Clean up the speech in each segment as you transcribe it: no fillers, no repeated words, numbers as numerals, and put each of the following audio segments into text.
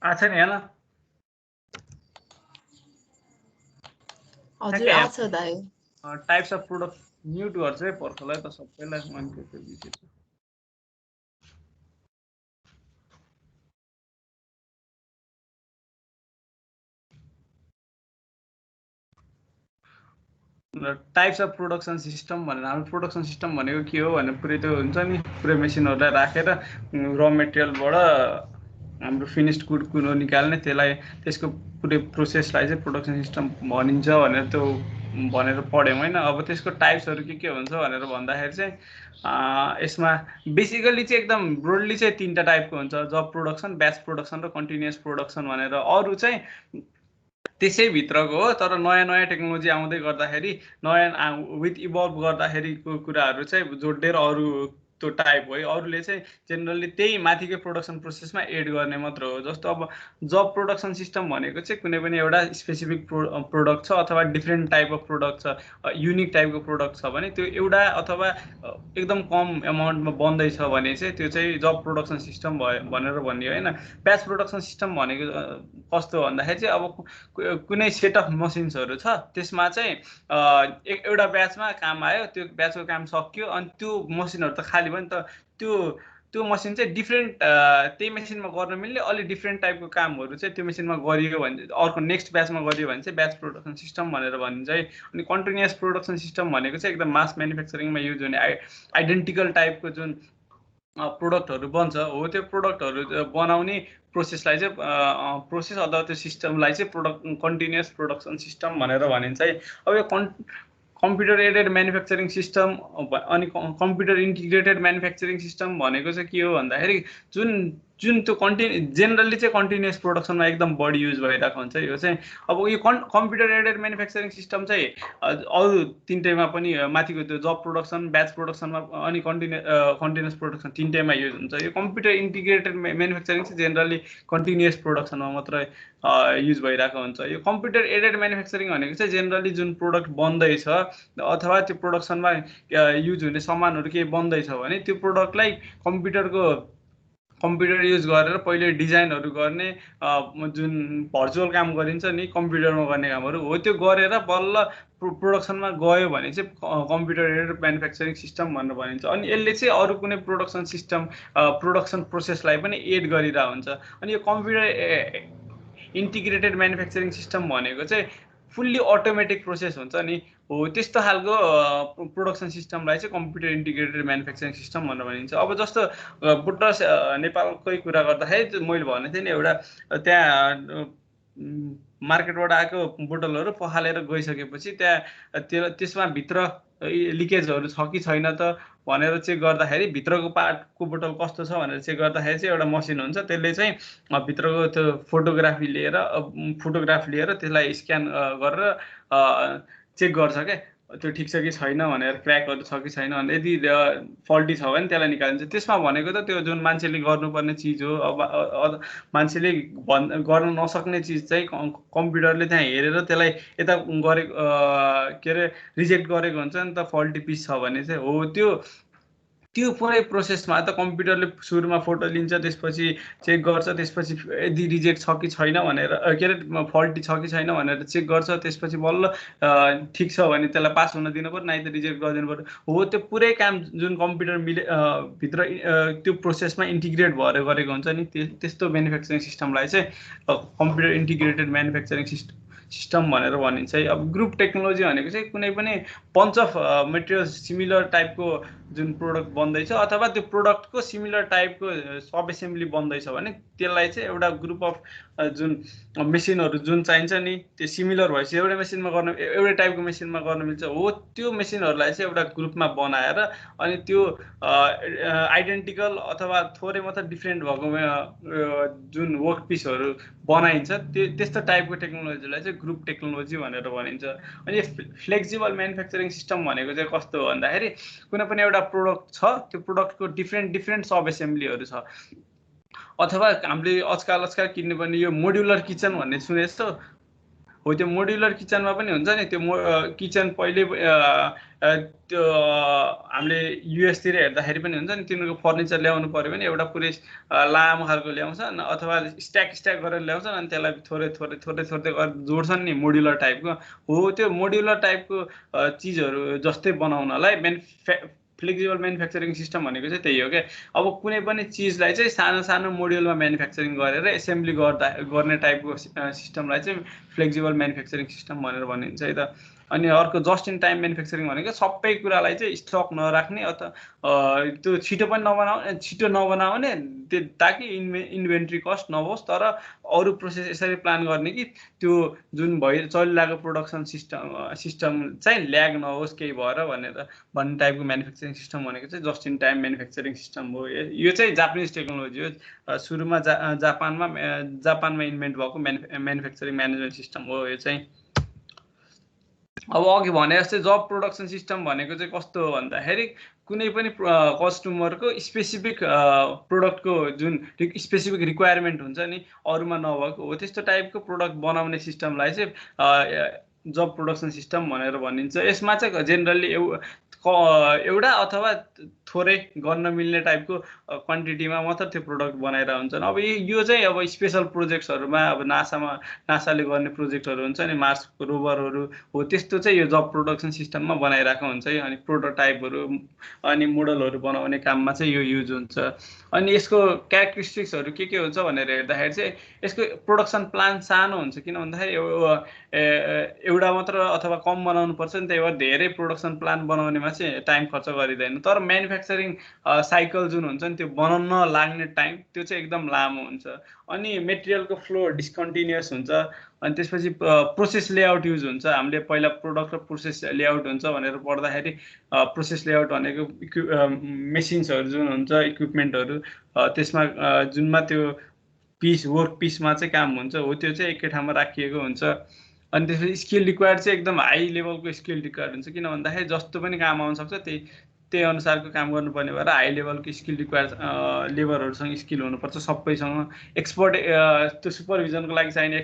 आछ नि हेर्न हजुर आछ दाइ टाइप्स अफ प्रोडक्ट म्युट गर्छ है पर्खलाई त सबैलाई मैले त्यो बिर्सेछु टाइप्स अफ प्रोडक्सन सिस्टम भनेर हाम्रो प्रोडक्सन सिस्टम भनेको के हो भने पुरै त्यो हुन्छ नि पुरै मेसिनहरूलाई राखेर र मेटेरियलबाट हाम्रो फिनिस्ड गुड कुरो निकाल्ने त्यसलाई त्यसको पुरै प्रोसेसलाई चाहिँ प्रोडक्सन सिस्टम भनिन्छ भनेर त्यो भनेर पढ्यौँ होइन अब त्यसको टाइप्सहरू के हुन्छ भनेर भन्दाखेरि चाहिँ यसमा बेसिकली चाहिँ एकदम ब्रोडली चाहिँ 3टा टाइपको हुन्छ जब प्रोडक्सन ब्याच प्रोडक्सन र कन्टिन्युअस प्रोडक्सन भनेर अरू चाहिँ त्यसै भित्रको हो तर नयाँ टेक्नोलोजी आउँदै गर्दाखेरि नयाँ विथ इभल्भ गर्दाखेरिको कुराहरू चाहिँ जोडेर अरू त्यो टाइप हो है अरूले चाहिँ जेनरली त्यही माथिकै प्रोडक्सन प्रोसेसमा एड गर्ने मात्र हो जस्तो अब जब प्रोडक्सन सिस्टम भनेको चाहिँ कुनै पनि एउटा स्पेसिफिक प्रोडक्ट छ अथवा डिफ्रेन्ट टाइप अफ प्रोडक्ट छ युनिक टाइपको प्रोडक्ट छ भने त्यो एउटा अथवा एकदम कम एमाउन्टमा बन्दैछ भने चाहिँ त्यो चाहिँ जब प्रोडक्सन सिस्टम भयो भनेर भनियो होइन ब्याच प्रोडक्सन सिस्टम भनेको कस्तो भन्दाखेरि चाहिँ अब कुनै सेट अफ मसिन्सहरू छ त्यसमा चाहिँ एउटा ब्याचमा काम आयो त्यो ब्याचको काम सकियो अनि त्यो मसिनहरू त खाली भयो नि त त्यो मसिन चाहिँ डिफ्रेन्ट त्यही मेसिनमा गर्न मिल्ने अलिक डिफ्रेन्ट टाइपको कामहरू चाहिँ त्यो मेसिनमा गरियो भने अर्को नेक्स्ट ब्याचमा गरियो भने चाहिँ ब्याच प्रोडक्सन सिस्टम भनेर भनिन्छ है अनि कन्टिन्युअस प्रोडक्सन सिस्टम भनेको चाहिँ एकदम मास म्यानुफ्याक्चरिङमा युज हुने आइडेन्टिकल टाइपको जुन प्रोडक्टहरू बन्छ हो त्यो प्रोडक्टहरू बनाउने प्रोसेसलाई चाहिँ प्रोसेस अथवा त्यो सिस्टमलाई चाहिँ कन्टिन्युअस प्रोडक्सन सिस्टम भनेर भनिन्छ है अब यो कम्प्युटर एडेड म्यानुफ्याक्चरिङ सिस्टम अनि कम्प्युटर इन्टिग्रेटेड म्यानुफ्याक्चरिङ सिस्टम भनेको चाहिँ के हो भन्दाखेरि जुन त्यो जेनरली चाहिँ कन्टिन्युअस प्रोडक्सनमा एकदम बढी युज भइरहेको हुन्छ यो चाहिँ अब यो कम्प्युटर एडेड म्यानुफ्याक्चरिङ सिस्टम चाहिँ अरू 3टैमा पनि माथिको त्यो जब प्रोडक्सन ब्याच प्रोडक्सनमा अनि कन्टिन्युअस प्रोडक्सन 3टैमा युज हुन्छ यो कम्प्युटर इन्टिग्रेटेड म्यानुफ्याक्चरिङ चाहिँ जेनरली कन्टिन्युअस प्रोडक्सनमा मात्रै युज भइरहेको हुन्छ यो कम्प्युटर एडेड म्यानुफ्याक्चरिङ भनेको चाहिँ जेनरली जुन प्रोडक्ट बन्दैछ अथवा त्यो प्रोडक्सनमा युज हुने सामानहरू केही बन्दैछ भने त्यो प्रोडक्टलाई कम्प्युटर युज गरेर पहिले डिजाइनहरू गर्ने जुन भर्चुअल काम गरिन्छ नि कम्प्युटरमा गर्ने कामहरू हो त्यो गरेर बल्ल प्रोडक्सनमा गयो भने चाहिँ कम्प्युटर एडेड म्यानुफ्याक्चरिङ सिस्टम भनेर भनिन्छ अनि यसले चाहिँ अरू कुनै प्रोडक्सन सिस्टम प्रोडक्सन प्रोसेसलाई पनि एड गरिरहेको हुन्छ अनि यो कम्प्युटर इन्टिग्रेटेड म्यानुफ्याक्चरिङ सिस्टम भनेको चाहिँ फुल्ली अटोमेटिक प्रोसेस हुन्छ नि हो त्यस्तो खालको प्रोडक्सन सिस्टमलाई चाहिँ कम्प्युटर इन्टिग्रेटेड म्यानुफ्याक्चरिङ सिस्टम भनेर भनिन्छ अब जस्तो बुटस नेपालकै कुरा गर्दाखेरि मैले भनेको थिएँ नि एउटा त्यहाँ मार्केटबाट आएको बोतलहरू पखालेर गइसकेपछि त्यसमा भित्र लिकेजहरू छ कि छैन त भनेर चेक गर्दाखेरि भित्रको पार्टको बोतल कस्तो छ भनेर चेक गर्दाखेरि चाहिँ एउटा मसिन हुन्छ त्यसले चाहिँ भित्रको त्यो फोटोग्राफ लिएर त्यसलाई स्क्यान गरेर चेक गर्छ क्या त्यो ठिक छ कि छैन भनेर क्र्याकहरू छ कि छैन भनेर यदि फल्टी छ भने त्यसलाई निकालिन्छ त्यसमा भनेको त त्यो जुन मान्छेले गर्नुपर्ने चिज हो अब मान्छेले गर्न नसक्ने चिज चाहिँ कम्प्युटरले त्यहाँ हेरेर त्यसलाई यता गरेको के अरे रिजेक्ट गरेको हुन्छ नि त फल्टी पिस छ भने चाहिँ हो त्यो पुरै प्रोसेसमा त कम्प्युटरले सुरुमा फोटो लिन्छ त्यसपछि चेक गर्छ त्यसपछि यदि रिजेक्ट छ कि छैन भनेर के अरे फल्टी छ कि छैन भनेर चेक गर्छ त्यसपछि बल्ल ठिक छ भने त्यसलाई पास हुन दिनु पर्यो नाइ त रिजेक्ट गरिदिनु पर्यो हो त्यो पुरै काम जुन कम्प्युटर भित्र त्यो प्रोसेसमा इन्टिग्रेट भएर गरेको हुन्छ नि त्यस्तो म्यानुफ्याक्चरिङ सिस्टमलाई चाहिँ कम्प्युटर इन्टिग्रेटेड म्यानुफ्याक्चरिङ सिस्टम भनेर भनिन्छ है अब ग्रुप टेक्नोलोजी भनेको चाहिँ कुनै पनि बन्च अफ मेटेरियल्स सिमिलर टाइपको जुन प्रोडक्ट बन्दैछ अथवा त्यो प्रोडक्टको सिमिलर टाइपको सब एसेम्बली बन्दैछ भने त्यसलाई चाहिँ एउटा ग्रुप अफ जुन मेसिनहरू जुन चाहिन्छ नि त्यो सिमिलर भएपछि एउटै मेसिनमा गर्न एउटै टाइपको मेसिनमा गर्न मिल्छ हो त्यो मेसिनहरूलाई चाहिँ एउटा ग्रुपमा बनाएर अनि त्यो आइडेन्टिकल अथवा थोरै मात्र डिफ्रेन्ट भएको जुन वर्क पिसहरू बनाइन्छ त्यस्तो टाइपको टेक्नोलोजीलाई चाहिँ ग्रुप टेक्नोलोजी भनेर भनिन्छ अनि फ्लेक्सिबल म्यानुफ्याक्चरिङ सिस्टम भनेको चाहिँ कस्तो हो भन्दाखेरि कुनै पनि एउटा प्रोडक्ट छ त्यो प्रोडक्टको डिफ्रेन्ट सब एसेम्बलीहरू छ अथवा हामीले आजकल किन्ने पनि यो मोड्युलर किचन भन्ने सुनेछ हो त्यो मोड्युलर किचनमा पनि हुन्छ नि त्यो किचन पहिले त्यो हामीले युएसतिर हेर्दाखेरि पनि हुन्छ नि, तिनीहरूको फर्निचर ल्याउनु पर्यो भने एउटा पुरै लामो खालको ल्याउँछन् अथवा स्ट्याक गरेर ल्याउँछन् अनि त्यसलाई थोरै गरेर जोड्छन् नि, मोड्युलर टाइपको। हो त्यो मोड्युलर टाइपको चिजहरू जस्तै बनाउनलाई फ्लेक्सिबल म्यानुफ्याक्चरिङ सिस्टम भनेको चाहिँ त्यही हो क्या। अब कुनै पनि चिजलाई चाहिँ सानो सानो मोड्युलमा म्यानुफ्याक्चरिङ गरेर एसेम्ब्ली गर्ने टाइपको सिस्टमलाई चाहिँ फ्लेक्सिबल म्यानुफ्याक्चरिङ सिस्टम भनेर भनिन्छ है त। अनि अर्को जस्ट इन टाइम म्यानुफ्याक्चरिङ भनेको सबै कुरालाई चाहिँ स्टक नराख्ने अथवा त्यो छिटो नबनाउने ताकि इन्भेन्ट्री कस्ट नहोस्, तर अरू प्रोसेस यसरी प्लान गर्ने कि त्यो जुन चलिरहेको प्रोडक्सन सिस्टम चाहिँ ल्याग नहोस् केही भएर भन्ने टाइपको म्यानुफ्याक्चरिङ सिस्टम भनेको चाहिँ just in time manufacturing system हो। यो चाहिँ जापानिज टेक्नोलोजी हो, सुरुमा जापानमा इन्भेन्ट भएको म्यानुफ्याक्चरिङ म्यानेजमेन्ट सिस्टम हो यो चाहिँ। अब अघि भने जस्तै जब प्रोडक्सन सिस्टम भनेको चाहिँ कस्तो हो भन्दाखेरि कुनै पनि कस्टमरको स्पेसिफिक प्रोडक्टको जुन स्पेसिफिक रिक्वायरमेन्ट हुन्छ नि अरूमा नभएको हो, त्यस्तो टाइपको प्रोडक्ट बनाउने सिस्टमलाई चाहिँ जब प्रोडक्सन सिस्टम भनेर भनिन्छ। यसमा चाहिँ जेनरली एउटा अथवा थोरै गर्न मिल्ने टाइपको क्वान्टिटीमा मात्र त्यो प्रोडक्ट बनाएर हुन्छन्। अब यो चाहिँ अब स्पेसल प्रोजेक्ट्सहरूमा अब नासाले गर्ने प्रोजेक्टहरू हुन्छ नि, मार्स रोभरहरू हो, त्यस्तो चाहिँ यो जब प्रोडक्सन सिस्टममा बनाइरहेको हुन्छ है। अनि प्रोटोटाइपहरू अनि मोडलहरू बनाउने काममा चाहिँ यो युज हुन्छ। अनि यसको क्यारेक्टरिस्टिक्सहरू के हुन्छ भनेर हेर्दाखेरि चाहिँ यसको प्रोडक्सन प्लान सानो हुन्छ, किन भन्दाखेरि एउटा मात्र अथवा कम बनाउनु पर्छ नि, त्यही भएर धेरै प्रोडक्सन प्लान बनाउनेमा चाहिँ टाइम खर्च गरिँदैन। तर म्यानुफ्याक्चरिङ साइकल जुन हुन्छ नि त्यो बनाउन लाग्ने टाइम त्यो चाहिँ एकदम लामो हुन्छ। अनि मेटेरियलको फ्लो डिस्कन्टिन्युअस हुन्छ। अनि त्यसपछि प्रोसेस लेआउट युज हुन्छ। हामीले पहिला प्रोडक्ट र प्रोसेस लेआउट हुन्छ भनेर पढ्दाखेरि प्रोसेस लेआउट भनेको मेसिन्सहरू जुन हुन्छ, इक्विपमेन्टहरू, त्यसमा जुनमा त्यो वर्क पिसमा चाहिँ काम हुन्छ हो, त्यो चाहिँ एकै ठाउँमा राखिएको हुन्छ। अनि त्यसपछि स्किल रिक्वायर्ड चाहिँ एकदम हाई लेभलको स्किल रिक्वायर्ड हुन्छ, किन भन्दाखेरि जस्तो पनि काम आउन सक्छ त्यही अनुसारको काम गर्नुपर्ने भएर हाई लेभलको स्किल रिक्वायर्ड लेबरहरूसँग स्किल हुनुपर्छ सबैसँग। एक्सपर्ट त्यो सुपरभिजनको लागि चाहिने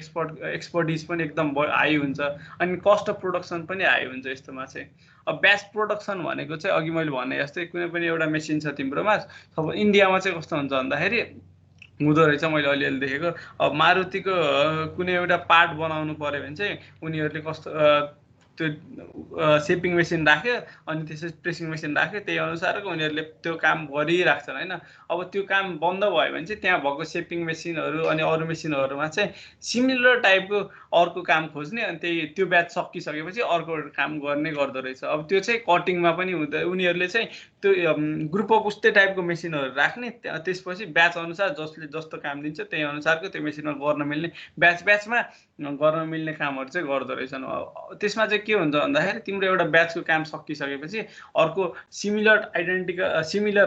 एक्सपर्टिज पनि एकदम हाई हुन्छ। अनि कस्ट अफ प्रोडक्सन पनि हाई हुन्छ यस्तोमा चाहिँ। अब ब्याच प्रोडक्सन भनेको चाहिँ अघि मैले भने जस्तै कुनै पनि एउटा मेसिन छ तिम्रोमा, अब इन्डियामा चाहिँ कस्तो हुन्छ भन्दाखेरि हुँदो रहेछ, मैले अलिअलि देखेको। अब मारुतिको कुनै एउटा पार्ट बनाउनु पर्यो भने चाहिँ उनीहरूले कस्तो त्यो सेपिङ मेसिन राख्यो अनि त्यसपछि प्रेसिङ मेसिन राख्यो, त्यही अनुसारको उनीहरूले त्यो काम गरिराख्छन् होइन। अब त्यो काम बन्द भयो भने चाहिँ त्यहाँ भएको सेपिङ मेसिनहरू अनि अरू मेसिनहरूमा चाहिँ सिमिलर टाइपको अर्को काम खोज्ने, अनि त्यो ब्याच सकिसकेपछि अर्को काम गर्ने गर्दो रहेछ। अब त्यो चाहिँ कटिङमा पनि हुँदैन, उनीहरूले चाहिँ त्यो ग्रुप अफ उस्तै टाइपको मेसिनहरू राख्ने, त्यसपछि ब्याच अनुसार जसले जस्तो काम दिन्छ त्यही अनुसारको त्यो मेसिनमा गर्न मिल्ने ब्याचमा गर्न मिल्ने कामहरू चाहिँ गर्दो रहेछन्। त्यसमा चाहिँ के हुन्छ भन्दाखेरि तिम्रो एउटा ब्याचको काम सकिसकेपछि अर्को सिमिलर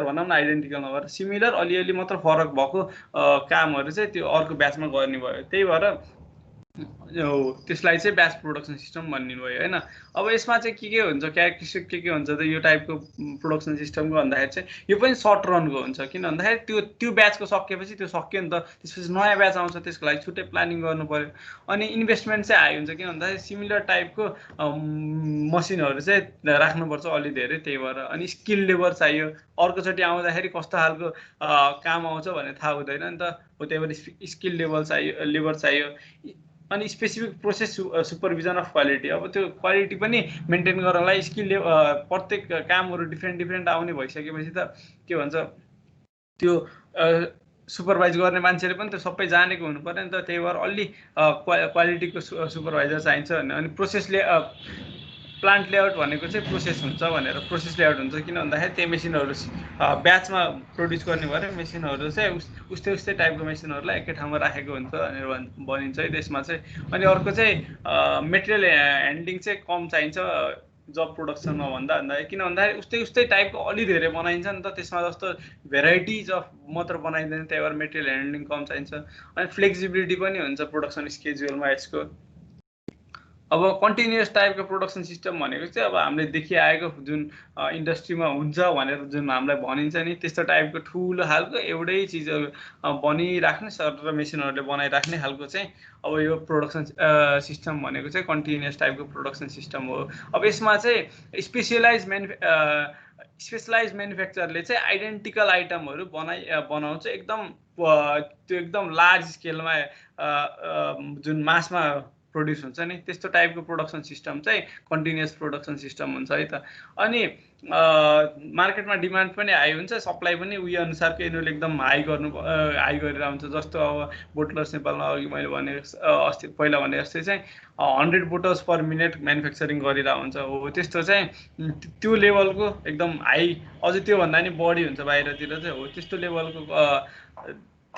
भनौँ न, आइडेन्टिकल नभएर सिमिलर अलिअलि मात्र फरक भएको कामहरू चाहिँ त्यो अर्को ब्याचमा गर्ने भयो। त्यही भएर त्यसलाई चाहिँ ब्याच प्रोडक्सन सिस्टम भनिनु भयो होइन। अब यसमा चाहिँ के हुन्छ, क्यारेक्टरिस्टिक के हुन्छ त यो टाइपको प्रोडक्सन सिस्टमको भन्दाखेरि चाहिँ यो पनि सर्ट रनको हुन्छ, किन भन्दाखेरि त्यो ब्याचको सकिएपछि त्यो सक्यो नि त, त्यसपछि नयाँ ब्याच आउँछ, त्यसको लागि छुट्टै प्लानिङ गर्नु पर्यो। अनि इन्भेस्टमेन्ट चाहिँ हाई हुन्छ, किन भन्दाखेरि सिमिलर टाइपको मसिनहरू चाहिँ राख्नुपर्छ अलि धेरै, त्यही भएर। अनि स्किल लेबर चाहियो, अर्कोचोटि आउँदाखेरि कस्तो खालको काम आउँछ भन्ने थाहा हुँदैन नि त, हो त्यही भएर स्किल लेबर चाहियो। अनि specific process supervision of quality, अब त्यो क्वालिटी पनि मेन्टेन गर्नलाई स्किल प्रत्येक कामहरू डिफ्रेन्ट आउने भइसकेपछि त के भन्छ त्यो सुपरभाइज गर्ने मान्छेले पनि त सबै जानेको हुनु पर्यो नि त, त्यही भएर अलि क्वालिटीको सुपरभाइजर चाहिन्छ। अनि प्रोसेसले प्लान्ट लेआउट भनेको चाहिँ प्रोसेस हुन्छ भनेर प्रोसेस लेआउट हुन्छ, किन भन्दाखेरि त्यो मेसिनहरू ब्याचमा प्रड्युस गर्ने भएर मेसिनहरू चाहिँ उस्तै टाइपको मेसिनहरूलाई एकै ठाउँमा राखेको हुन्छ भनेर भनिन्छ है त्यसमा चाहिँ। अनि अर्को चाहिँ मेटेरियल ह्यान्डलिङ चाहिँ कम चाहिन्छ जब प्रोडक्सनमा भन्दाखेरि, किन भन्दाखेरि उस्तै टाइपको अलि धेरै बनाइन्छ नि त, त्यसमा जस्तो भेराइटिज अफ मात्र बनाइँदैन, त्यही भएर मेटेरियल ह्यान्डलिङ कम चाहिन्छ। अनि फ्लेक्सिबिलिटी पनि हुन्छ प्रोडक्सन स्केड्युलमा यसको। अब कन्टिन्युअस टाइपको प्रोडक्सन सिस्टम भनेको चाहिँ अब हामीले देखिआएको जुन इन्डस्ट्रीमा हुन्छ भनेर जुन हामीलाई भनिन्छ नि त्यस्तो टाइपको ठुलो खालको एउटै चिज बनिराख्ने सर मेसिनहरूले बनाइराख्ने खालको चाहिँ अब यो प्रोडक्सन सिस्टम भनेको चाहिँ कन्टिन्युअस टाइपको प्रोडक्सन सिस्टम हो। अब यसमा चाहिँ स्पेसलाइज म्यानुफ्याक्चरले चाहिँ आइडेन्टिकल आइटमहरू बनाउँछ एकदम त्यो एकदम लार्ज स्केलमा जुन मासमा प्रोड्युस हुन्छ नि त्यस्तो टाइपको प्रोडक्सन सिस्टम चाहिँ कन्टिन्युअस प्रोडक्सन सिस्टम हुन्छ है त। अनि मार्केटमा डिमान्ड पनि हाई हुन्छ, सप्लाई पनि उही अनुसारको यिनीहरूले एकदम हाई गरेर हुन्छ। जस्तो अब बोटलर्स नेपालमा अघि मैले भने अस्ति पहिला भने जस्तै चाहिँ 100 बोटल्स पर मिनट म्यानुफ्याक्चरिङ गरिरहेको हुन्छ हो। त्यस्तो चाहिँ त्यो लेभलको एकदम हाई, अझ त्योभन्दा नि बढी हुन्छ बाहिरतिर चाहिँ हो।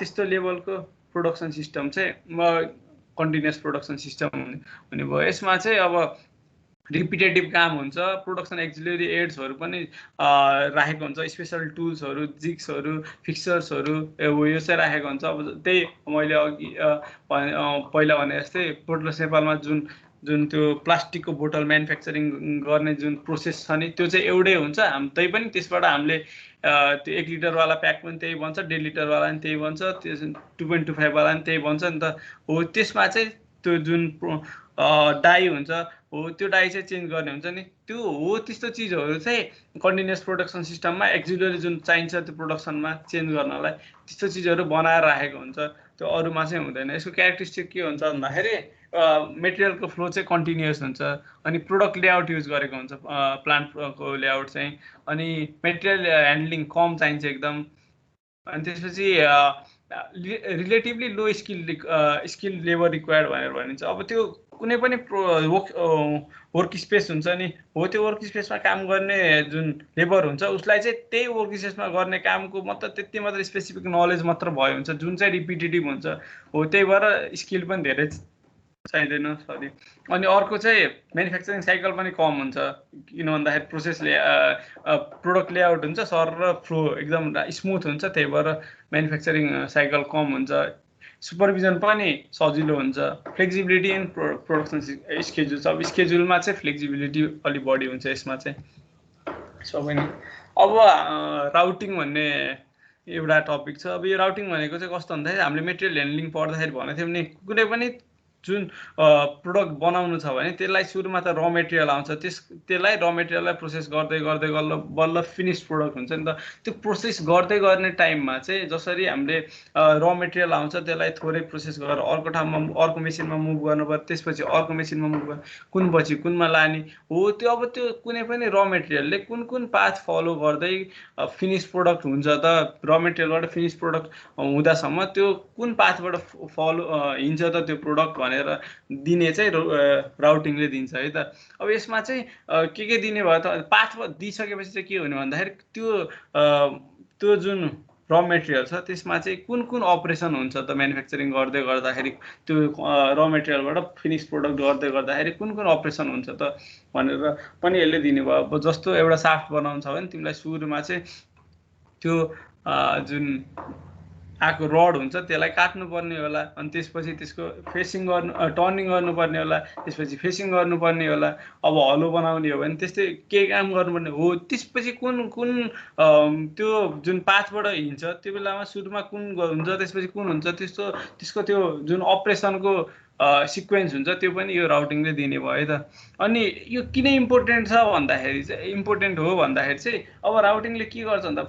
त्यस्तो लेभलको प्रोडक्सन सिस्टम चाहिँ कन्टिन्युअस प्रोडक्सन सिस्टम हुने भयो। यसमा चाहिँ अब रिपिटेटिभ काम हुन्छ, प्रोडक्सन एक्जिलरी एड्सहरू पनि राखेको हुन्छ, स्पेसल टुल्सहरू, जिग्सहरू, फिक्चर्सहरू यो चाहिँ राखेको हुन्छ। अब त्यही मैले अघि पहिला भने जस्तै बोटलर्स नेपालमा जुन त्यो प्लास्टिकको बोतल म्यानुफ्याक्चरिङ गर्ने जुन प्रोसेस छ नि त्यो चाहिँ एउटै हुन्छ। त्यही पनि त्यसबाट हामीले त्यो 1 लिटरवाला प्याक पनि त्यही बन्छ, 1.5 लिटरवाला पनि त्यही बन्छ, त्यो 2.25 वाला पनि त्यही बन्छ नि त हो। त्यसमा चाहिँ त्यो जुन डाई हुन्छ हो त्यो डाई चाहिँ चेन्ज गर्ने हुन्छ नि त्यो हो। त्यस्तो चिजहरू चाहिँ कन्टिन्युअस प्रोडक्सन सिस्टममा एक्जिलरी जुन चाहिन्छ त्यो प्रोडक्सनमा चेन्ज गर्नलाई त्यस्तो चिजहरू बनाएर राखेको हुन्छ, त्यो अरूमा चाहिँ हुँदैन। यसको क्यारेक्टरिस्टिक के हुन्छ भन्दाखेरि मेटेरियलको फ्लो चाहिँ कन्टिन्युअस हुन्छ, अनि प्रोडक्ट लेआउट युज गरेको हुन्छ प्लान्टको लेआउट चाहिँ, अनि मेटेरियल ह्यान्डलिङ कम चाहिन्छ एकदम। अनि त्यसपछि रिलेटिभली लो स्किल लेबर रिक्वायर्ड भनेर भनिन्छ। अब त्यो कुनै पनि वर्क स्पेस हुन्छ नि हो, त्यो वर्क स्पेसमा काम गर्ने जुन लेबर हुन्छ उसलाई चाहिँ त्यही वर्क स्पेसमा गर्ने कामको मतलब त्यति मात्र स्पेसिफिक नलेज मात्र भयो हुन्छ जुन चाहिँ रिपिटेटिभ हुन्छ हो। त्यही भएर स्किल पनि धेरै चाहिँदैन सरी। अनि अर्को चाहिँ म्यानुफ्याक्चरिङ साइकल पनि कम हुन्छ, किन भन्दाखेरि प्रोडक्ट लेआउट हुन्छ सर र फ्लो एकदम स्मुथ हुन्छ, त्यही भएर म्यानुफ्याक्चरिङ साइकल कम हुन्छ। सुपरभिजन पनि सजिलो हुन्छ, फ्लेक्सिबिलिटी इन प्रोडक्सन स्केड्युल। अब स्केड्युलमा चाहिँ फ्लेक्सिबिलिटी अलिक बढी हुन्छ यसमा चाहिँ सबै नै। अब राउटिङ भन्ने एउटा टपिक छ। अब यो राउटिङ भनेको चाहिँ कस्तो भन्दाखेरि हामीले मेटेरियल ह्यान्डलिङ पढ्दाखेरि भनेको थियौँ नि, कुनै पनि जुन प्रोडक्ट बनाउनु छ भने त्यसलाई सुरुमा त र मेटेरियल आउँछ, त्यसलाई र मेटेरियललाई प्रोसेस गर्दै गर्दै बल्ल फिनिस प्रोडक्ट हुन्छ नि त। त्यो प्रोसेस गर्दै गर्ने टाइममा चाहिँ जसरी हामीले र मेटेरियल आउँछ त्यसलाई थोरै प्रोसेस गरेर अर्को ठाउँमा अर्को मेसिनमा मुभ गर्नु पर्यो, त्यसपछि अर्को मेसिनमा मुभ गर्नु, कुनपछि कुनमा लाने हो। त्यो अब त्यो कुनै पनि र मेटेरियलले कुन पाथ फलो गर्दै फिनिस प्रोडक्ट हुन्छ त, र मेटेरियलबाट फिनिस प्रोडक्ट हुँदासम्म त्यो कुन पाथबाट फलो हिँड्छ त त्यो प्रोडक्ट भनेर दिने चाहिँ राउटिङले दिन्छ है त। अब यसमा चाहिँ के दिने भयो त, पाथ दिइसकेपछि चाहिँ के हुने भन्दाखेरि त्यो जुन र मेटेरियल छ त्यसमा चाहिँ कुन अपरेसन हुन्छ त म्यानुफ्याक्चरिङ गर्दै गर्दाखेरि, त्यो र मेटेरियलबाट फिनिस प्रोडक्ट गर्दै गर्दाखेरि कुन अपरेसन हुन्छ त भनेर पनि यसले दिने भयो। अब जस्तो एउटा साफ्ट बनाउँछ भने तिमीलाई सुरुमा चाहिँ त्यो जुन आएको रड हुन्छ त्यसलाई काट्नुपर्ने होला, अनि त्यसपछि त्यसको फेसिङ टर्निङ गर्नुपर्ने होला, त्यसपछि फेसिङ गर्नुपर्ने होला। अब हलो बनाउने हो भने त्यस्तै के काम गर्नुपर्ने हो। त्यसपछि कुन त्यो जुन पाथबाट हिँड्छ त्यो बेलामा सुरुमा कुन हुन्छ, त्यसपछि कुन हुन्छ, त्यसको त्यो जुन अपरेसनको सिक्वेन्स हुन्छ त्यो पनि यो राउटिङले दिने भयो है त। अनि यो किन इम्पोर्टेन्ट छ भन्दाखेरि चाहिँ, इम्पोर्टेन्ट हो भन्दाखेरि चाहिँ अब राउटिङले के गर्छ भन्दा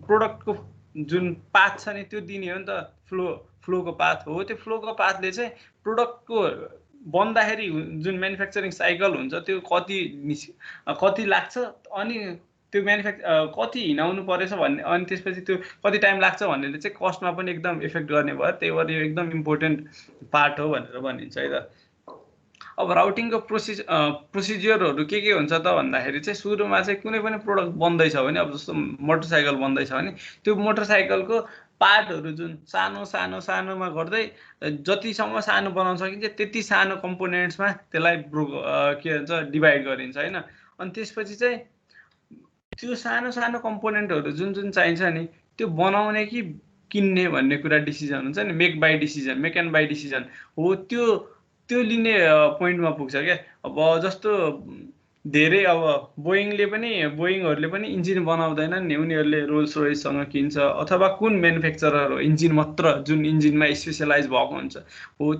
प्रोडक्टको जुन पाथ छ नि त्यो दिने हो नि त, फ्लोको पाथ हो। त्यो फ्लोको पाथले चाहिँ प्रोडक्टको बन्दाखेरि जुन म्यानुफ्याक्चरिङ साइकल हुन्छ त्यो कति लाग्छ, अनि त्यो कति हिँडाउनु परेछ भन्ने, अनि त्यसपछि त्यो कति टाइम लाग्छ भन्नेले चाहिँ कस्टमा पनि एकदम इफेक्ट गर्ने भयो। त्यही भएर यो एकदम इम्पोर्टेन्ट पार्ट हो भनेर भनिन्छ है त। अब राउटिङको प्रोसिजरहरू के हुन्छ त भन्दाखेरि चाहिँ सुरुमा चाहिँ कुनै पनि प्रोडक्ट बन्दैछ भने, अब जस्तो मोटरसाइकल बन्दैछ भने त्यो मोटरसाइकलको पार्टहरू जुन सानोमा गर्दै जतिसम्म सानो बनाउन सकिन्छ त्यति सानो कम्पोनेन्ट्समा त्यसलाई के भन्छ डिभाइड गरिन्छ होइन। अनि त्यसपछि चाहिँ त्यो सानो कम्पोनेन्टहरू जुन चाहिन्छ नि त्यो बनाउने कि किन्ने भन्ने कुरा डिसिजन हुन्छ नि, मेक एन्ड बाई डिसिजन हो। त्यो त्यो लिने पोइन्टमा पुग्छ क्या। अब जस्तो धेरै अब बोइङहरूले पनि इन्जिन बनाउँदैनन् नि, उनीहरूले रोल्स रोयससँग किन्छ अथवा कुन म्यानुफ्याक्चरर हो इन्जिन मात्र जुन इन्जिनमा स्पेसलाइज भएको हुन्छ हो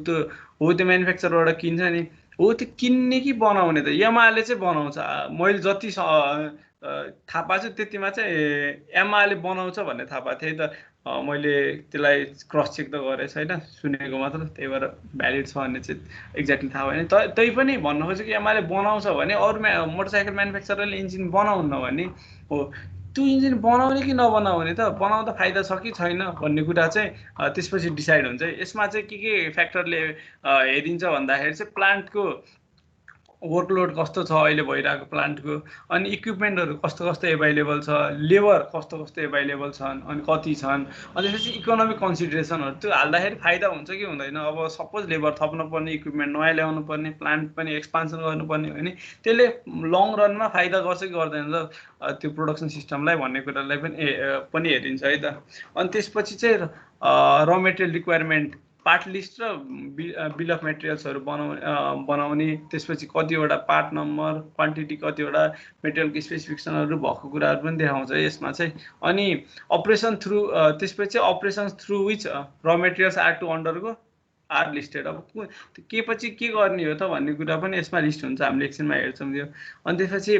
त्यो म्यानुफ्याक्चरबाट किन्छ नि। हो त्यो किन्ने कि बनाउने त यामाहाले चाहिँ बनाउँछ। मैले जति थाहा पाएको छु त्यतिमा चाहिँ यामाहाले बनाउँछ भन्ने थाहा पाएको थिएँ त। मैले त्यसलाई क्रस चेक त गरेको छैन, सुनेको मात्र, त्यही भएर भ्यालिड छ भन्ने चाहिँ एक्ज्याक्टली थाहा भएन। त्यही पनि भन्नु खोजेँ कि एमआईले बनाउँछ भने अरू मोटरसाइकल म्यानुफ्याक्चररले इन्जिन बनाउन्न भने हो त्यो इन्जिन बनाउने कि नबनाउने त, बनाउँदा फाइदा छ कि छैन भन्ने कुरा चाहिँ त्यसपछि डिसाइड हुन्छ। यसमा चाहिँ के फ्याक्टरले हेरिन्छ भन्दाखेरि चाहिँ प्लान्टको वर्कलोड कस्तो छ अहिले भइरहेको प्लान्टको, अनि इक्विपमेन्टहरू कस्तो कस्तो एभाइलेबल छ, लेबर कस्तो कस्तो एभाइलेबल छन् अनि कति छन्, अनि त्यसपछि इकोनोमिक कन्सिडरेसनहरू त्यो हाल्दाखेरि फाइदा हुन्छ कि हुँदैन। अब सपोज लेबर थप्नु पर्ने, इक्विपमेन्ट नयाँ ल्याउनु पर्ने, प्लान्ट पनि एक्सपान्सन गर्नुपर्ने हो भने त्यसले लङ रनमा फाइदा गर्छ कि गर्दैन त त्यो प्रोडक्सन सिस्टमलाई भन्ने कुरालाई पनि हेरिन्छ है त। अनि त्यसपछि चाहिँ र मेटेरियल रिक्वायरमेन्ट पार्ट लिस्ट र बिल अफ मेटेरियल्सहरू बनाउने, त्यसपछि कतिवटा पार्ट नम्बर, क्वान्टिटी, कतिवटा मेटेरियलको स्पेसिफिकेसनहरू भएको कुराहरू पनि देखाउँछ यसमा चाहिँ। अनि अपरेसन थ्रु त्यसपछि अपरेसन थ्रु विच र materials are to undergo are listed. अब के पछि के गर्ने हो त भन्ने कुरा पनि यसमा लिस्ट हुन्छ, हामीले एकछिनमा हेर्छौँ त्यो। अनि त्यसपछि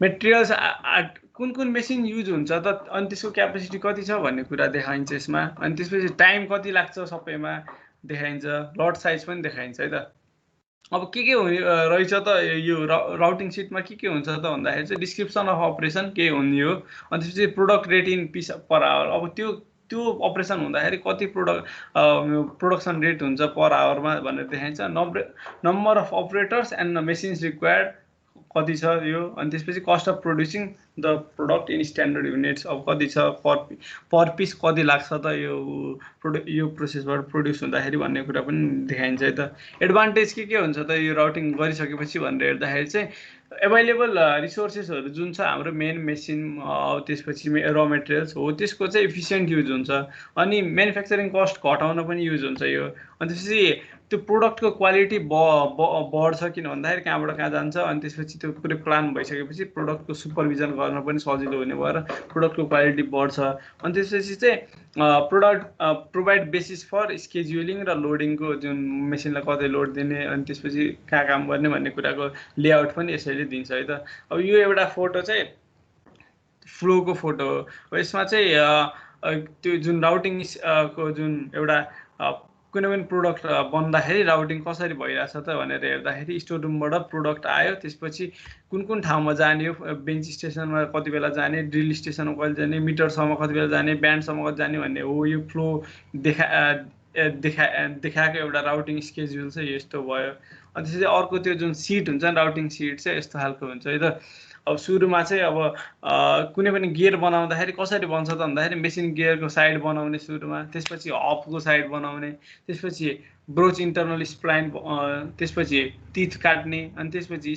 मेटेरियल्स कुन कुन मेसिन युज हुन्छ त, अनि त्यसको क्यापेसिटी कति छ भन्ने कुरा देखाइन्छ यसमा। अनि त्यसपछि टाइम कति लाग्छ सबैमा देखाइन्छ, लट साइज पनि देखाइन्छ है त। अब के हुने रहेछ त यो राउटिङ सिटमा के हुन्छ त भन्दाखेरि चाहिँ डिस्क्रिप्सन अफ अपरेसन के हुने हो, अनि त्यसपछि product rate in piece per hour. अब त्यो अपरेसन हुँदाखेरि कति प्रोडक्सन रेट हुन्छ पर आवरमा भनेर देखाइन्छ। Number of operators and machines required कति छ यो, अनि त्यसपछि cost of producing the product in standard units, अब कति छ पर पिस कति लाग्छ त यो प्रोसेसबाट प्रोड्युस हुँदाखेरि भन्ने कुरा पनि देखाइन्छ है त। एडभान्टेज के हुन्छ त यो राउटिङ गरिसकेपछि भनेर हेर्दाखेरि चाहिँ एभाइलेबल रिसोर्सेसहरू जुन छ हाम्रो मेन मेसिन, त्यसपछि र मेटेरियल्स हो त्यसको चाहिँ इफिसियन्ट युज हुन्छ, अनि म्यानुफ्याक्चरिङ कस्ट घटाउन पनि युज हुन्छ यो। अनि त्यसपछि त्यो प्रोडक्टको क्वालिटी बढ्छ, किन भन्दाखेरि कहाँबाट कहाँ जान्छ, अनि त्यसपछि त्यो पुरै प्लान भइसकेपछि प्रोडक्टको सुपरभिजन गर्न पनि सजिलो हुने भएर प्रोडक्टको क्वालिटी बढ्छ। अनि त्यसपछि चाहिँ प्रोभाइड बेसिस फर स्केड्युलिङ र लोडिङको, जुन मेसिनलाई कतै लोड दिने, अनि त्यसपछि कहाँ काम गर्ने भन्ने कुराको लेआउट पनि यसैले दिन्छ है त। अब यो एउटा फोटो चाहिँ फ्लोको फोटो हो। यसमा चाहिँ त्यो जुन राउटिङ को जुन एउटा कुनै पनि प्रोडक्ट बन्दाखेरि राउटिङ कसरी भइरहेछ त भनेर हेर्दाखेरि स्टोर रुमबाट प्रोडक्ट आयो, त्यसपछि कुन कुन ठाउँमा जाने हो, बेन्च स्टेसनमा कति बेला जाने, ड्रिल स्टेसनमा कहिले जाने, मिटरसम्म कति बेला जाने, ब्यान्डसम्म कति जाने भन्ने हो। यो फ्लो देखाएको एउटा राउटिङ स्केड्युल चाहिँ यस्तो भयो। अनि त्यसपछि अर्को त्यो जुन सिट हुन्छ राउटिङ सिट चाहिँ यस्तो खालको हुन्छ है त। अब सुरुमा चाहिँ अब कुनै पनि गियर बनाउँदाखेरि कसरी बन्छ त भन्दाखेरि मेसिन गियरको साइड बनाउने सुरुमा, त्यसपछि हबको साइड बनाउने, त्यसपछि ब्रोच इन्टरनल स्प्लाइन, त्यसपछि टिथ काट्ने, अनि त्यसपछि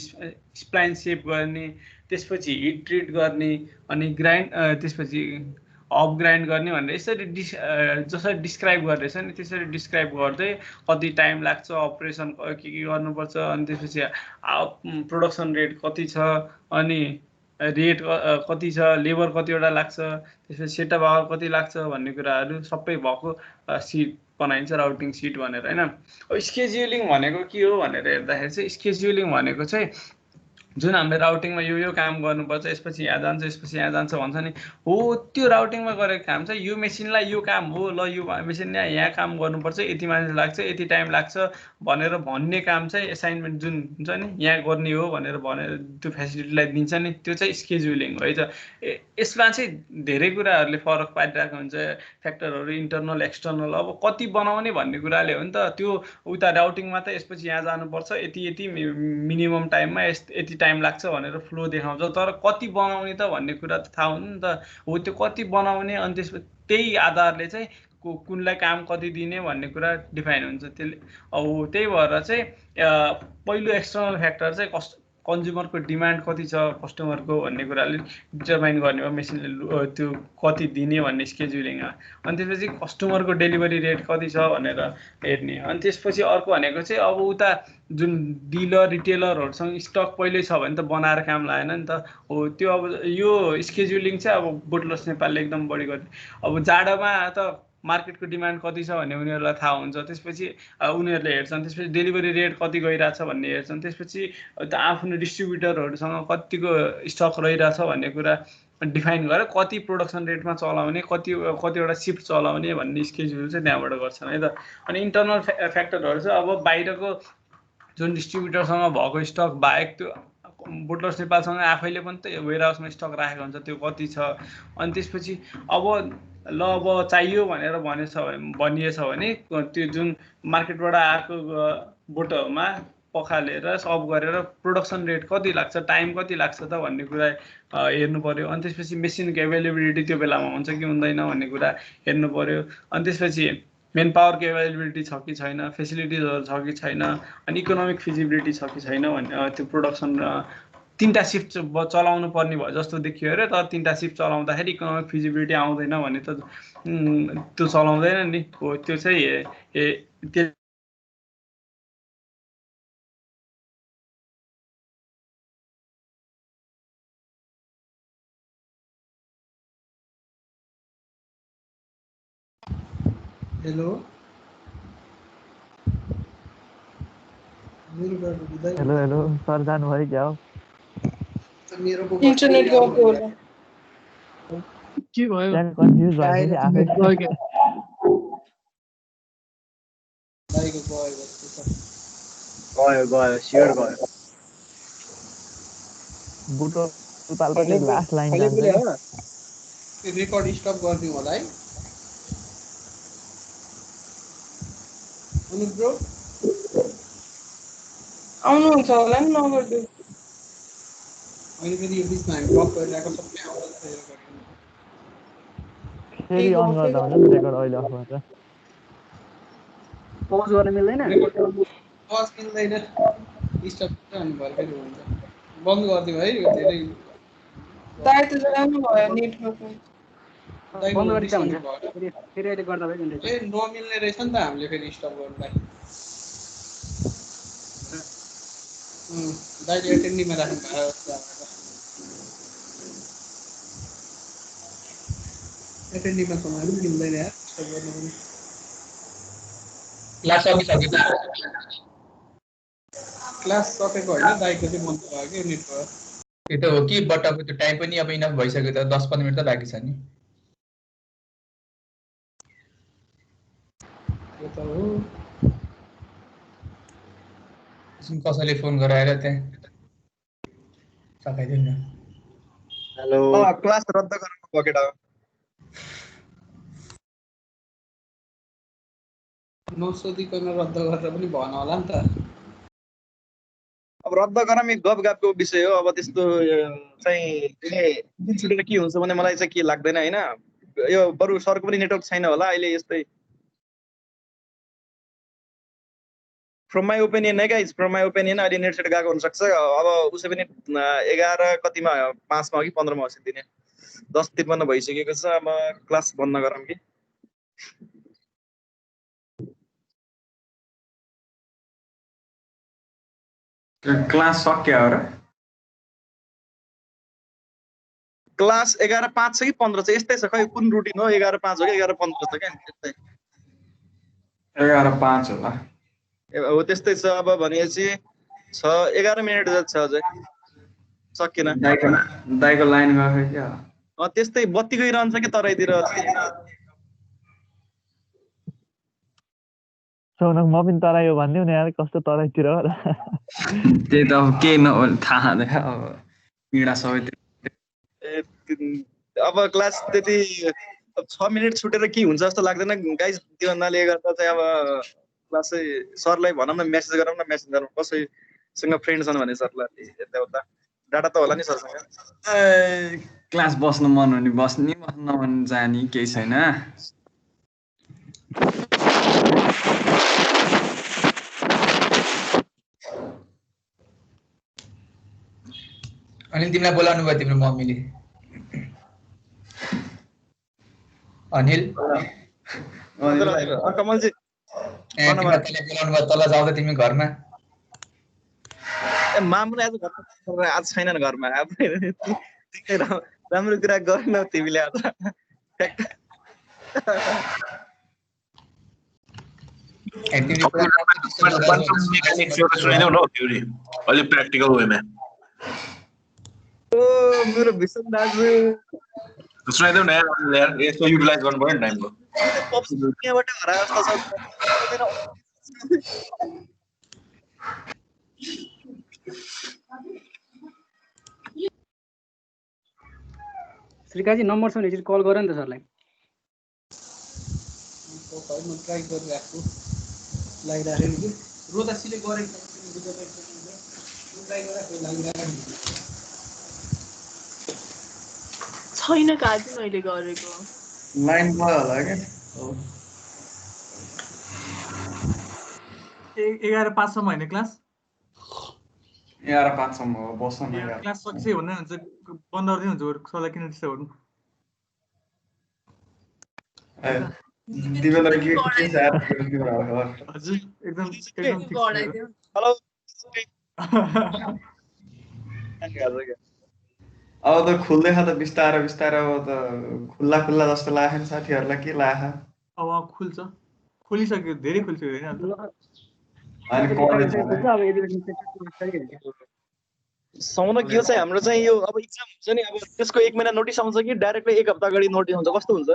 स्प्लाइन सेप गर्ने, त्यसपछि हिट ट्रिट गर्ने, अनि त्यसपछि हब ग्राइन्ड गर्ने भनेर यसरी जसरी डिस्क्राइब गर्दैछ नि त्यसरी डिस्क्राइब गर्दै कति टाइम लाग्छ, अपरेसन के गर्नुपर्छ, अनि त्यसपछि प्रोडक्सन रेट कति छ, अनि रेट कति छ, लेबर कतिवटा लाग्छ, त्यसपछि सेटअप आवर कति लाग्छ भन्ने कुराहरू सबै भएको सिट बनाइन्छ राउटिङ सिट भनेर हैन। अब स्केड्युलिङ भनेको के हो भनेर हेर्दाखेरि चाहिँ स्केड्युलिङ भनेको चाहिँ जुन हामीले राउटिङमा यो काम गर्नुपर्छ, यसपछि यहाँ जान्छ, यसपछि यहाँ जान्छ भन्छ नि, हो त्यो राउटिङमा गरेको काम चाहिँ यो मेसिनलाई यो काम हो, ल यो मेसिनले यहाँ काम गर्नुपर्छ, यति मान्छे लाग्छ, यति टाइम लाग्छ भनेर भन्ने काम चाहिँ एसाइनमेन्ट जुन हुन्छ नि यहाँ गर्ने हो भनेर त्यो फेसिलिटीलाई दिन्छ नि, त्यो चाहिँ स्केड्युलिङ हो है त। यसमा चाहिँ धेरै कुराहरूले फरक पारिरहेको हुन्छ, फ्याक्टरहरू इन्टरनल एक्सटर्नल। अब कति बनाउने भन्ने कुराले हो नि त, त्यो उता राउटिङमा त यसपछि यहाँ जानुपर्छ, यति मिनिमम टाइममा यति टाइम लाग्छ भनेर फ्लो देखाउँछ, तर कति बनाउने त भन्ने कुरा त थाहा हुनु नि त। हो त्यो कति बनाउने, अनि त्यसपछि त्यही आधारले चाहिँ कुनलाई काम कति दिने भन्ने कुरा डिफाइन हुन्छ त्यसले। अब त्यही भएर चाहिँ पहिलो एक्सटर्नल फ्याक्टर चाहिँ कन्ज्युमरको डिमान्ड कति छ कस्टमरको भन्ने कुराले डिटरमाइन गर्ने हो मेसिनले त्यो कति दिने भन्ने स्केड्युलिङमा। अनि त्यसपछि कस्टमरको डेलिभरी रेट कति छ भनेर हेर्ने। अनि त्यसपछि अर्को भनेको चाहिँ अब उता जुन डिलर रिटेलरहरूसँग स्टक पहिल्यै छ भने त बनाएर काम लागेन नि त। हो त्यो अब यो स्केड्युलिङ चाहिँ अब बोटलर्स नेपालले एकदम बढी गर्ने। अब जाडोमा त मार्केटको डिमान्ड कति छ भन्ने उनीहरूलाई थाहा हुन्छ, त्यसपछि उनीहरूले हेर्छन्, त्यसपछि डेलिभरी रेट कति गइरहेछ भन्ने हेर्छन्, त्यसपछि त आफ्नो डिस्ट्रिब्युटरहरूसँग कतिको स्टक रहिरहेछ भन्ने कुरा डिफाइन गरेर कति प्रोडक्सन रेटमा चलाउने, कतिवटा सिफ्ट चलाउने भन्ने स्केड्युल चाहिँ त्यहाँबाट गर्छन् है त। अनि इन्टरनल फ्याक्टरहरू चाहिँ अब बाहिरको जुन डिस्ट्रिब्युटरसँग भएको स्टक बाहेक त्यो बोटलर्स नेपालसँग आफैले पनि त वेयर हाउसमा स्टक राखेको हुन्छ, त्यो कति छ। अनि त्यसपछि अब अब चाहियो भनेर भनिएछ भने त्यो जुन मार्केटबाट आएको बोटलमा पखालेर सब गरेर प्रोडक्सन रेट कति लाग्छ, टाइम कति लाग्छ त भन्ने कुरा हेर्नु पर्यो। अनि त्यसपछि मेसिनको एभाइलेबिलिटी त्यो बेलामा हुन्छ कि हुँदैन भन्ने कुरा हेर्नु पर्यो। अनि त्यसपछि मेन पावरको एभाइलेबिलिटी छ कि छैन, फेसिलिटिजहरू छ कि छैन, अनि इकोनोमिक फिजिबिलिटी छ कि छैन भन्ने त्यो प्रोडक्सन 3टा सिफ्ट चलाउनु पर्ने भयो जस्तो देखियो अरे। तर 3टा सिफ्ट चलाउँदाखेरि इकोनोमिक फिजिबिलिटी आउँदैन भने त त्यो चलाउँदैन नि। हो त्यो चाहिँ हेलो हेलो हेलो सर जानुभयो क्या हो? इंटरनेट गयो बोल के भयो? त्यहाँ कन्फ्युज भयो कि आफै गयो स्योर गयो। बुटो नेपालको लास्ट लाइन जान्छ नि रेकर्ड स्टप गरिदिउँ होला है अनि ब्रो आउनुहुन्छ होला नि नगर्दै। अहिले फेरि यो बिचमा हामी ड्रप गरिरहेको सबै आउँछ रेकर्डिङ। फेरि अन गर्दा हुन्छ नि रेकर्ड अहिले अफ गरेर। पज गर्न मिल्दैन? पज मिल्दैन, स्टप गर्नु भयो फेरि हुन्छ। बन्द गरिदिउँ है, यो धेरै दाइ त जानु भयो नेटवर्क। बन्द गरिदिँदा हुन्छ फेरि अहिले गर्दा भयो नि। ए नमिल्ने रहेछ नि त हामीले फेरि स्टप गर्नुलाई। दाइले एटेन्डिङमा राख्नु भयो जस्तो एटेन्डिङमा समाएर पनि मिल्दैन यार स्टप गर्नु पनि। क्लास सकिसक्यो त? क्लास सकेको होइन, दाइको चाहिँ बन्द भयो कि नेटवर्क। त्यो त हो कि बट अब त्यो टाइम पनि अब इनफ भइसक्यो त, 10-15 मिनट त बाँकी छ नि। त्यो त हो। कसैले फोन गराएर त्यहाँ सकाइदिनु न। हेलो क्लास रद्द गर्नु भयो केटा। नसोधिकन रद्द गरेर पनि भन होला नि त। अब रद्द गरामी गफगाफको विषय हो। अब त्यस्तो चाहिँ छुटेर के हुन्छ भने मलाई चाहिँ के लाग्दैन हैन। यो बरु सरको पनि नेटवर्क छैन होला अहिले यस्तै। फ्रम माई ओपिनियन है गाइज, फ्रम माई ओपिनियन अहिले नेट सेट गएको हुनसक्छ। अब उसै पनि 11 कतिमा 5 मा कि 15 मा होस् दिने 10:53 भइसकेको छ। अब क्लास बन्द गरौँ कि क्लास सक्यो र? क्लास 11:05 छ कि 15 छ यस्तै छ। खै कुन रुटिन हो? 11:05 हो कि 11:15 छ क्या त्यस्तै। 11:05 होला। हो त्यस्तै छ। अब भनेपछि 11 मिनेट जति छ अझै सकिन। दाइको लाइन गयो क्या। त्यस्तै बत्ती गइरहन्छ कि तराईतिर। सौनक म पनि तराई हो भन्दिउ न यार, कस्तो तराईतिर हो र। त्यही त अब के न थाहा हुँदैन अब पीडा सबैतिर। अब क्लास त्यति 6 मिनेट छुटेर के हुन्छ जस्तो लाग्दैन गाइज। त्यो हुनाले गर्दा चाहिँ अब क्लास चाहिँ सरलाई भनौँ न, मेसेज गरौँ न, मेसेन्जरमा कसैसँग फ्रेन्ड छन् भने सरलाई यताउता डाटा त होला नि सरसँग। क्लास बस्नु मन हुने बस्ने, बस्नु नमन जाने, केही छैन। अनिल तिमीलाई बोलाउनु भयो तिम्रो मम्मीले अनिल कमलजी तिमीलाई तल बोलाउनु भयो तल जाउँदा तिमी घरमा मामु आज घरमा आज छैनन् घरमा राम्रो कुरा गर्न तिमीले आज अलि प्र्याक्टिकल वेमा मेरो विष्णु दाजु सुनाइदेऊ न यार यसो युटिलाइज गर्नु पर्यो नि टाइमको यहाँबाट हराए जस्तो श्रीकाजी नम्बर छ भने यसरी कल गर नि त सरलाई म ट्राई गरिरहेको लागिरहेको नि रोदासीले गरेको ट्राई गरेको लागिरहेको छैन काजी मैले गरेको लाइन भयो होला के 11:05 सम्म हैन क्लास 11:05 सम्म हो बस्छ न यार क्लास सकिसक्यो भन्ने हुन्छ बन्द गर्दै हुन्छ सरलाई किन त्यस्तो गर्नु दिवेन्द्र के यार हजुर एकदम गराइदियो हेलो अब त खुल्दै छ त बिस्तारै बिस्तारै अब त खुल्ला जस्तो लाग्यो नि साथीहरुलाई के लाग्यो अब खुल्छ खुलिसक्यो धेरै खुल्छ हैन अनि कलेज साउन के चाहिँ हाम्रो चाहिँ यो अब एक्जाम हुन्छ नि अब त्यसको 1 महिना नोटिस आउँछ कि डाइरेक्टली 1 हप्ता अगाडि नोटिस आउँछ कस्तो हुन्छ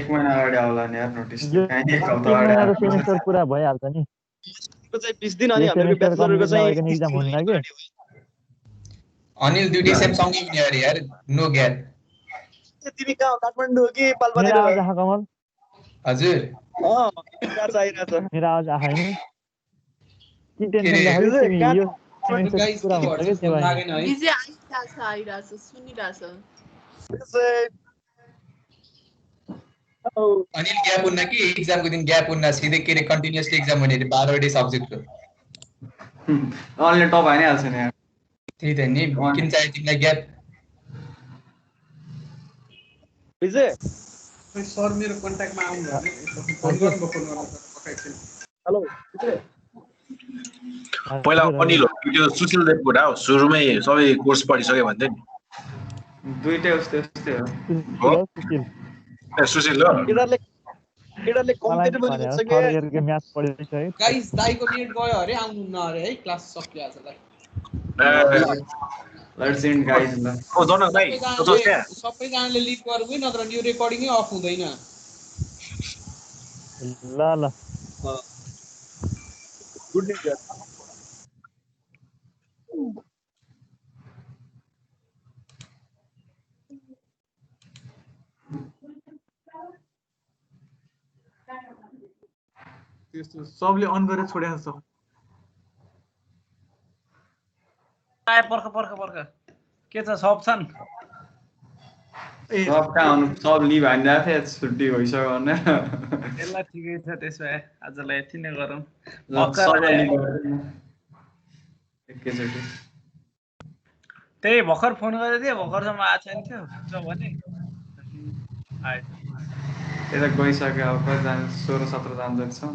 1 महिना अगाडि आउला नि यार नोटिस काहे 1 हप्ता अगाडि सेमेस्टर पुरा भइहाल्छ नि को चाहिँ 20 दिन अनि हाम्रो ब्याचलरको चाहिँ एक्जाम हुन लाग्यो अनिल दुईटै सेम सँगै हुने अरे यार नो ग्याप तिमी कहाँ काठमाडौँ हो कि पाल्पातिर मेरो आवाज आहा कमल हजुर कार आइरहेछ मेरो आवाज आहा हैन के टेन्सन लाग्यो तिमी यो सेमेस्टर पुरा हुन्छ के सेवा लागेन है बिजी आइराछ सुनिराछ अनिल ग्याप हुन्न कि एक्जामको दिन ग्याप हुन्न सिधै के रे कन्टिन्युअसली एक्जाम हुने रे 12 वटै सब्जेक्टको अनलाइन टप हानिहाल्छ नि यार त्यही त नि किन चाहियो तिमीलाई ग्याप विजय खै सर मेरो कन्ट्याक्टमा आउनु भयो फोन गर्नु पकाइछु हेलो विजय पहिला अनिल हो त्यो सुशील देवकोटा हो सुरुमै सबै कोर्स पढिसक्यो भन्थे नि दुईटै उस्तै हो ए सुशील हो केटाले कम्पिटेबल हुन्छ के थर्ड इयरको म्याथ पढिसक्यो गाइस दाइको नेट गयो अरे आउनु न अरे है क्लास सकियो आजलाई लेट्स एन्ड गाइस ल ओ जनक भाइ सबैजनाले लिभ गर्नु नत्र यो रेकर्डिङै अफ हुँदैन ल गुड न्यूज यार त्यस्तो सबले अन गरेर छोडेको छ आए पर्ख के छ सब छन् सब कहाँ हुनु सब लिभ हानिरहेको थियो छुट्टी भइसक्यो भने यसलाई ठिकै छ त्यसो भए आजलाई यति नै गरौँ एकैचोटि त्यही भर्खर फोन गरेको थिएँ भर्खरसम्म आएको छैन थियो हुन्छ भने आएछ यता गइसक्यो अब कतिजना 16-17 जना जति छौँ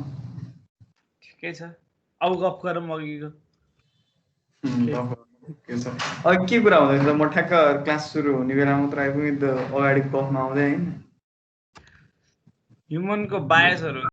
ठिकै छ अब गफ गरौँ अघिको के कुरा हुँदैछ म ठ्याक्क क्लास सुरु हुने बेला मात्र आइपुगेँ त अगाडि गफमा आउँदै हैन ह्युमनको बायसहरू